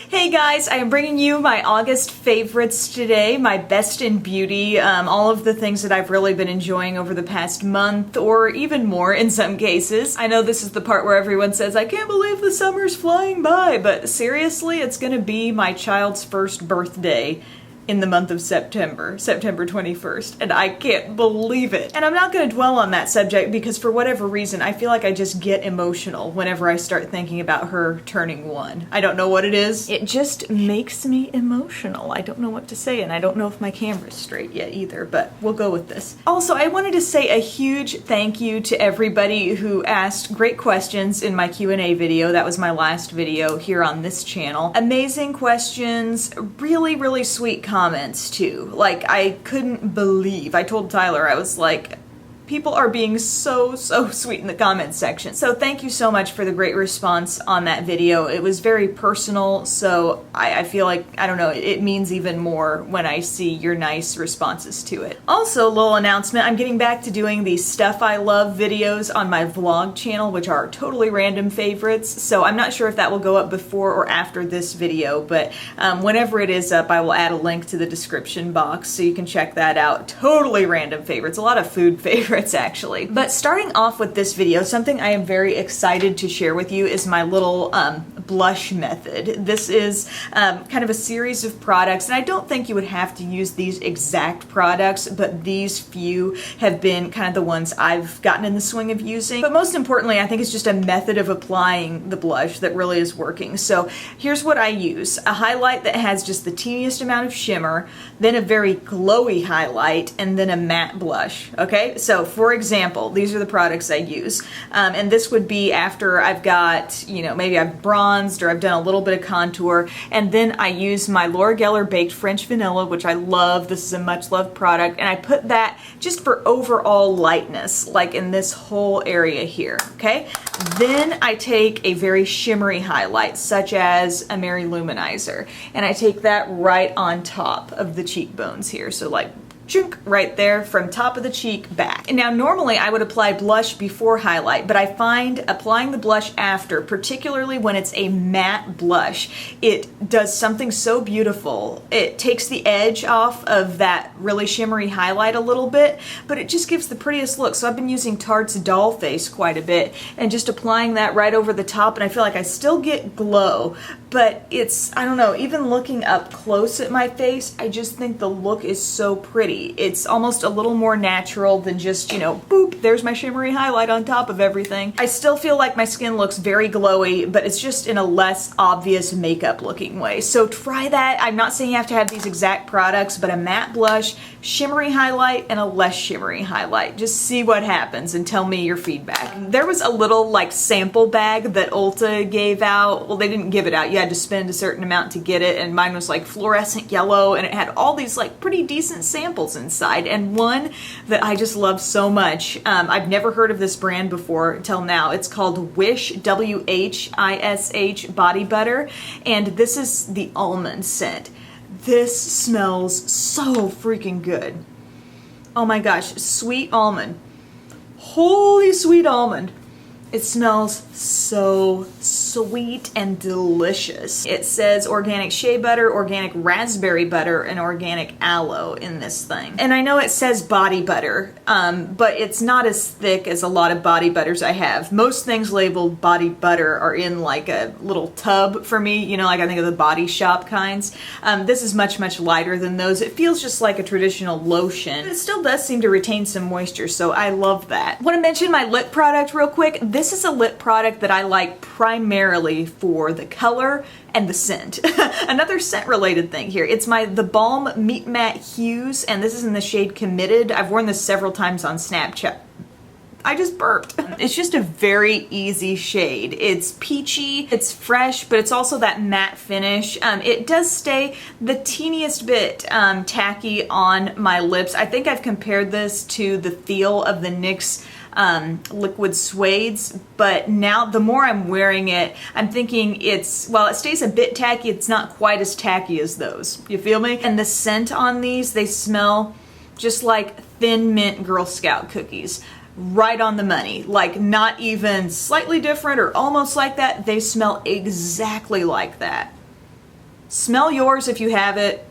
Hey guys, I am bringing you my August favorites today, my best in beauty, all of the things that I've really been enjoying over the past month, or even more in some cases. I know this is the part where everyone says, I can't believe the summer's flying by, but seriously, it's gonna be my child's first birthday in the month of September 21st, and I can't believe it. And I'm not going to dwell on that subject because for whatever reason, I feel like I just get emotional whenever I start thinking about her turning 1. I don't know what it is. It just makes me emotional. I don't know what to say, and I don't know if my camera's straight yet either, but we'll go with this. Also, I wanted to say a huge thank you to everybody who asked great questions in my Q&A video. That was my last video here on this channel. Amazing questions, really, really sweet comments too. Like, I couldn't believe, I told Tyler, I was like, people are being so sweet in the comments section. So thank you so much for the great response on that video. It was very personal, so I feel like, I don't know, it means even more when I see your nice responses to it. Also, little announcement, I'm getting back to doing the Stuff I Love videos on my vlog channel, which are totally random favorites, so I'm not sure if that will go up before or after this video, but whenever it is up, I will add a link to the description box so you can check that out. Totally random favorites, a lot of food favorites actually. But starting off with this video, something I am very excited to share with you is my little blush method. This is kind of a series of products, and I don't think you would have to use these exact products, but these few have been kind of the ones I've gotten in the swing of using. But most importantly, I think it's just a method of applying the blush that really is working. So here's what I use. A highlight that has just the teeniest amount of shimmer, then a very glowy highlight, and then a matte blush. Okay, so for example, these are the products I use, and this would be after I've got, you know, maybe I've bronzed or I've done a little bit of contour, and then I use my Laura Geller Baked French Vanilla, which I love. This is a much loved product, and I put that just for overall lightness, like in this whole area here, okay? Then I take a very shimmery highlight, such as a Mary Luminizer, and I take that right on top of the cheekbones here, so like chunk right there from top of the cheek back. And now normally I would apply blush before highlight, but I find applying the blush after, particularly when it's a matte blush, it does something so beautiful. It takes the edge off of that really shimmery highlight a little bit, but it just gives the prettiest look. So I've been using Tarte's Dollface quite a bit and just applying that right over the top, and I feel like I still get glow, but it's, I don't know, even looking up close at my face, I just think the look is so pretty. It's almost a little more natural than just, you know, boop, there's my shimmery highlight on top of everything. I still feel like my skin looks very glowy, but it's just in a less obvious makeup looking way. So try that. I'm not saying you have to have these exact products, but a matte blush, shimmery highlight, and a less shimmery highlight. Just see what happens and tell me your feedback. There was a little like sample bag that Ulta gave out. Well, they didn't give it out. You had to spend a certain amount to get it, and mine was like fluorescent yellow, and it had all these like pretty decent samples inside, and one that I just love so much. I've never heard of this brand before till now. It's called Wish, W-H-I-S-H Body Butter, and this is the almond scent. This smells so freaking good. Oh my gosh, sweet almond. Holy sweet almond. It smells so sweet and delicious. It says organic shea butter, organic raspberry butter, and organic aloe in this thing. And I know it says body butter, but it's not as thick as a lot of body butters I have. Most things labeled body butter are in like a little tub for me, you know, like I think of the Body Shop kinds. This is much lighter than those. It feels just like a traditional lotion, but it still does seem to retain some moisture, so I love that. I want to mention my lip product real quick. This is a lip product that I like primarily for the color and the scent. Another scent related thing here. It's the Balm Meet Matte Hues, and this is in the shade Committed. I've worn this several times on Snapchat. I just burped. It's just a very easy shade. It's peachy, it's fresh, but it's also that matte finish. It does stay the teeniest bit tacky on my lips. I think I've compared this to the feel of the NYX liquid suedes, but now the more I'm wearing it, I'm thinking while it stays a bit tacky, it's not quite as tacky as those. You feel me? And the scent on these, they smell just like Thin Mint Girl Scout cookies. Right on the money. Like, not even slightly different or almost like that. They smell exactly like that. Smell yours if you have it.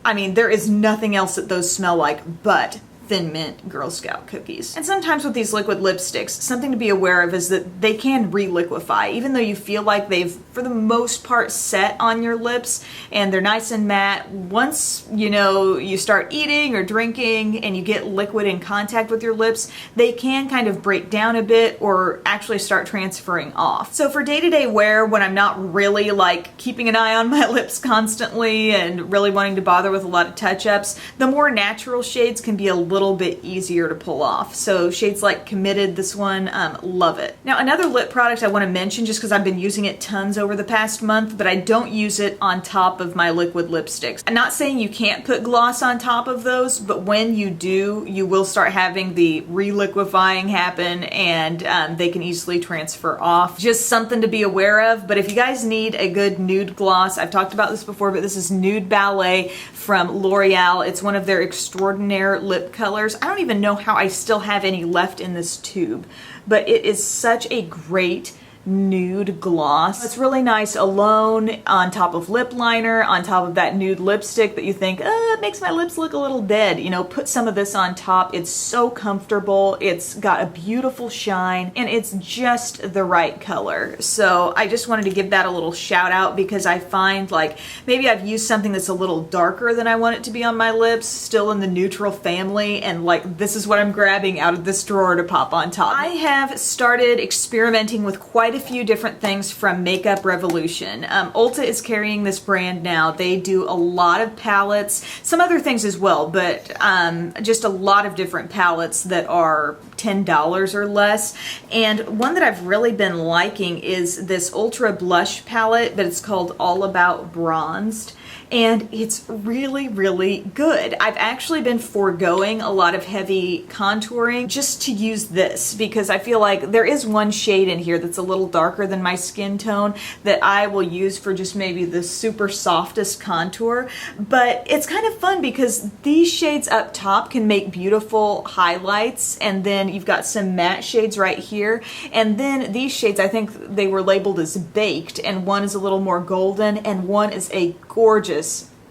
I mean, there is nothing else that those smell like but Thin Mint Girl Scout cookies. And sometimes with these liquid lipsticks, something to be aware of is that they can re-liquefy. Even though you feel like they've, for the most part, set on your lips and they're nice and matte, once, you know, you start eating or drinking and you get liquid in contact with your lips, they can kind of break down a bit or actually start transferring off. So for day-to-day wear, when I'm not really like keeping an eye on my lips constantly and really wanting to bother with a lot of touch-ups, the more natural shades can be a little bit easier to pull off. So shades like Committed, this one, love it. Now another lip product I want to mention just because I've been using it tons over the past month, but I don't use it on top of my liquid lipsticks. I'm not saying you can't put gloss on top of those, but when you do, you will start having the re-liquefying happen and they can easily transfer off. Just something to be aware of. But if you guys need a good nude gloss, I've talked about this before, but this is Nude Ballet from L'Oreal. It's one of their Extraordinaire lip colors. I don't even know how I still have any left in this tube, but it is such a great nude gloss. It's really nice alone on top of lip liner, on top of that nude lipstick that you think, it makes my lips look a little dead. You know, put some of this on top. It's so comfortable. It's got a beautiful shine and it's just the right color. So I just wanted to give that a little shout out because I find like maybe I've used something that's a little darker than I want it to be on my lips, still in the neutral family, and like this is what I'm grabbing out of this drawer to pop on top. I have started experimenting with quite a few different things from Makeup Revolution. Ulta is carrying this brand now. They do a lot of palettes, some other things as well, but just a lot of different palettes that are $10 or less. And one that I've really been liking is this Ultra Blush palette, but it's called All About Bronzed. And it's really, really good. I've actually been foregoing a lot of heavy contouring just to use this because I feel like there is one shade in here that's a little darker than my skin tone that I will use for just maybe the super softest contour. But it's kind of fun because these shades up top can make beautiful highlights, and then you've got some matte shades right here. And then these shades, I think they were labeled as baked, and one is a little more golden and one is a gorgeous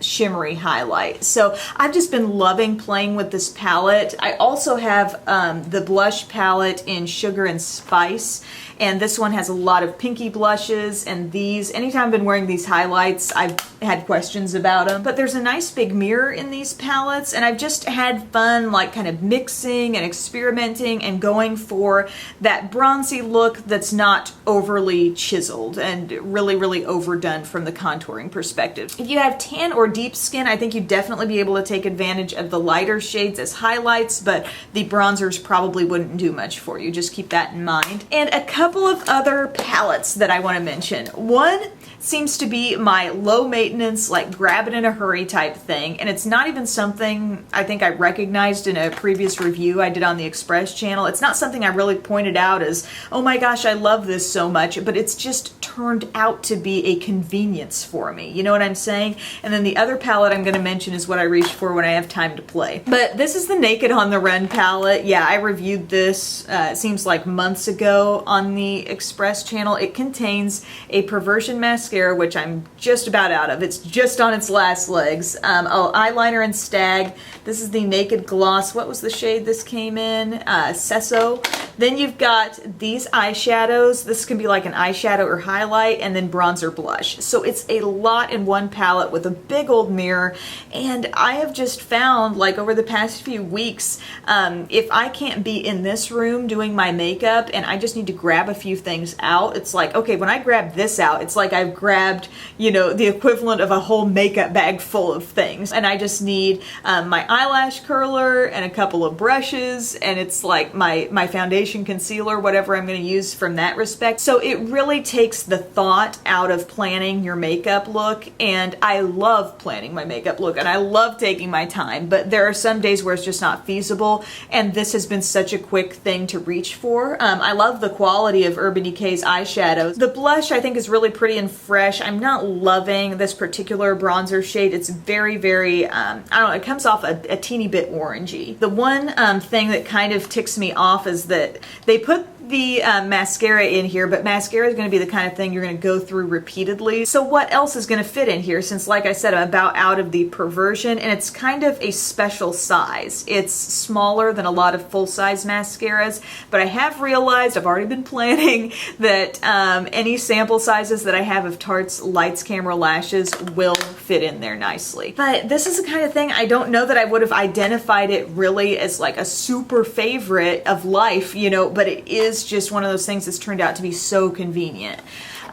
shimmery highlight. So I've just been loving playing with this palette. I also have the blush palette in Sugar and Spice, and this one has a lot of pinky blushes, and these, anytime I've been wearing these highlights, I've had questions about them. But there's a nice big mirror in these palettes, and I've just had fun like kind of mixing and experimenting and going for that bronzy look that's not overly chiseled and really, really overdone from the contouring perspective. If you have tan or deep skin, I think you'd definitely be able to take advantage of the lighter shades as highlights, but the bronzers probably wouldn't do much for you. Just keep that in mind. And a couple of other palettes that I want to mention. One seems to be my low maintenance, like grab it in a hurry type thing, and it's not even something I think I recognized in a previous review I did on the Express channel. It's not something I really pointed out as, oh my gosh, I love this so much, but it's just turned out to be a convenience for me. You know what I'm saying? And then the other palette I'm going to mention is what I reach for when I have time to play. But this is the Naked on the Run palette. Yeah, I reviewed this, it seems like months ago on the Express channel. It contains a Perversion mascara, which I'm just about out of. It's just on its last legs. Eyeliner and Stag. This is the Naked Gloss. What was the shade this came in? Sesso. Then you've got these eyeshadows. This can be like an eyeshadow or highlight, and then bronzer blush. So it's a lot in one palette with a big old mirror. And I have just found, like over the past few weeks, if I can't be in this room doing my makeup and I just need to grab a few things out, it's like, okay, when I grab this out, it's like I've grabbed, you know, the equivalent of a whole makeup bag full of things. And I just need my eyelash curler and a couple of brushes, and it's like my foundation, concealer, whatever I'm going to use from that respect. So it really takes the thought out of planning your makeup look, and I love planning my makeup look and I love taking my time, but there are some days where it's just not feasible, and this has been such a quick thing to reach for. I love the quality of Urban Decay's eyeshadows. The blush I think is really pretty and fresh. I'm not loving this particular bronzer shade. It's very, very, I don't know, it comes off a teeny bit orangey. The one thing that kind of ticks me off is that they put the mascara in here, but mascara is going to be the kind of thing you're going to go through repeatedly. So what else is going to fit in here, since like I said, I'm about out of the Perversion, and it's kind of a special size. It's smaller than a lot of full-size mascaras, but I have realized, I've already been planning, that any sample sizes that I have of Tarte's Lights Camera Lashes will fit in there nicely. But this is the kind of thing, I don't know that I would have identified it really as like a super favorite of life, you know, but it is just one of those things that's turned out to be so convenient.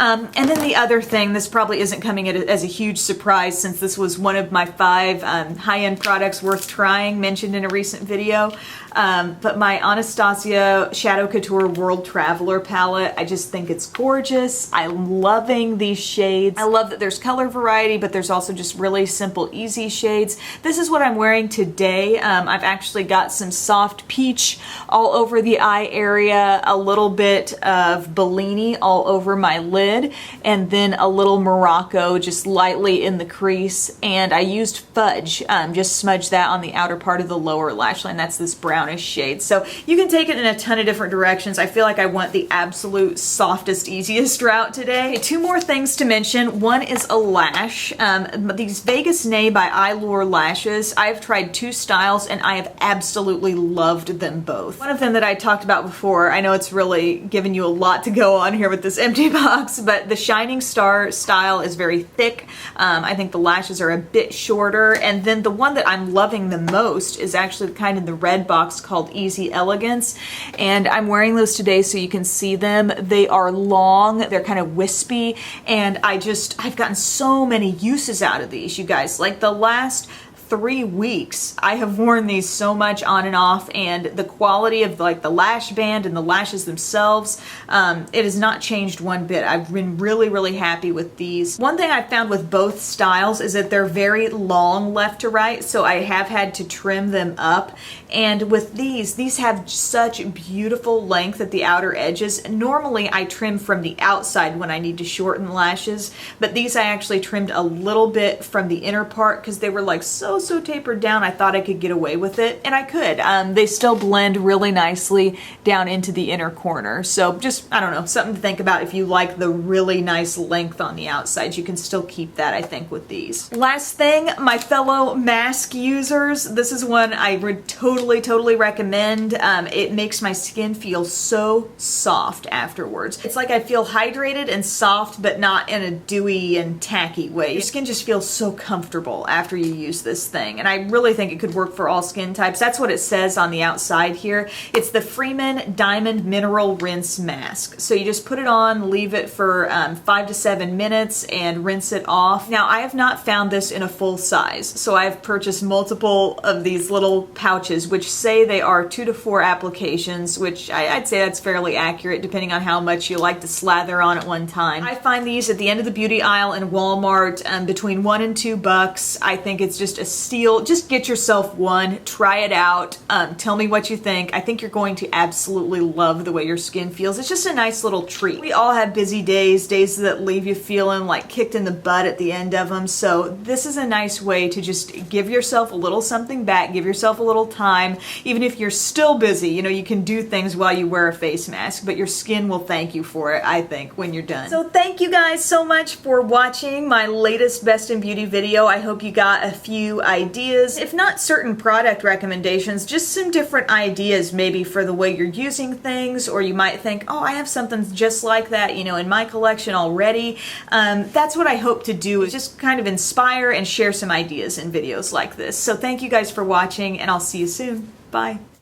And then the other thing, this probably isn't coming as a huge surprise since this was one of my 5 high-end products worth trying mentioned in a recent video, but my Anastasia Shadow Couture World Traveler palette, I just think it's gorgeous. I'm loving these shades. I love that there's color variety, but there's also just really simple, easy shades. This is what I'm wearing today. I've actually got some soft peach all over the eye area, a little bit of Bellini all over my lid, and then a little Morocco just lightly in the crease, and I used fudge, just smudged that on the outer part of the lower lash line. That's this brownish shade. So you can take it in a ton of different directions. I feel like I went the absolute softest, easiest route today. Okay, 2 more things to mention. One is a lash. These Vegas Nay by Eylure lashes. I've tried 2 styles and I have absolutely loved them both. One of them that I talked about before, I know it's really given you a lot to go on here with this empty box, but the Shining Star style is very thick. I think the lashes are a bit shorter, and then the one that I'm loving the most is actually the kind in the red box called Easy Elegance, and I'm wearing those today so you can see them. They are long, they're kind of wispy, and I've gotten so many uses out of these, you guys. Like the last 3 weeks, I have worn these so much on and off, and the quality of like the lash band and the lashes themselves, it has not changed one bit. I've been really, really happy with these. One thing I've found with both styles is that they're very long left to right, so I have had to trim them up. And with these have such beautiful length at the outer edges. Normally I trim from the outside when I need to shorten lashes, but these I actually trimmed a little bit from the inner part because they were like so tapered down. I thought I could get away with it, and I could. They still blend really nicely down into the inner corner. So just, I don't know, something to think about if you like the really nice length on the outside. You can still keep that, I think, with these. Last thing, my fellow mask users, this is one I would totally recommend. It makes my skin feel so soft afterwards. It's like I feel hydrated and soft, but not in a dewy and tacky way. Your skin just feels so comfortable after you use this thing, and I really think it could work for all skin types. That's what it says on the outside here. It's the Freeman Diamond Mineral Rinse Mask. So you just put it on, leave it for 5 to 7 minutes, and rinse it off. Now, I have not found this in a full size, so I've purchased multiple of these little pouches, which say they are 2 to 4 applications, which I'd say that's fairly accurate depending on how much you like to slather on at one time. I find these at the end of the beauty aisle in Walmart between $1 and $2. I think it's just a steal. Just get yourself one, try it out, tell me what you think. I think you're going to absolutely love the way your skin feels. It's just a nice little treat. We all have busy days that leave you feeling like kicked in the butt at the end of them, so this is a nice way to just give yourself a little something back, give yourself a little time. Even if you're still busy, you know, you can do things while you wear a face mask, but your skin will thank you for it, I think, when you're done. So thank you guys so much for watching my latest Best in Beauty video. I hope you got a few ideas, if not certain product recommendations, just some different ideas maybe for the way you're using things, or you might think, oh, I have something just like that, you know, in my collection already. That's what I hope to do, is just kind of inspire and share some ideas in videos like this. So thank you guys for watching, and I'll see you soon. Bye.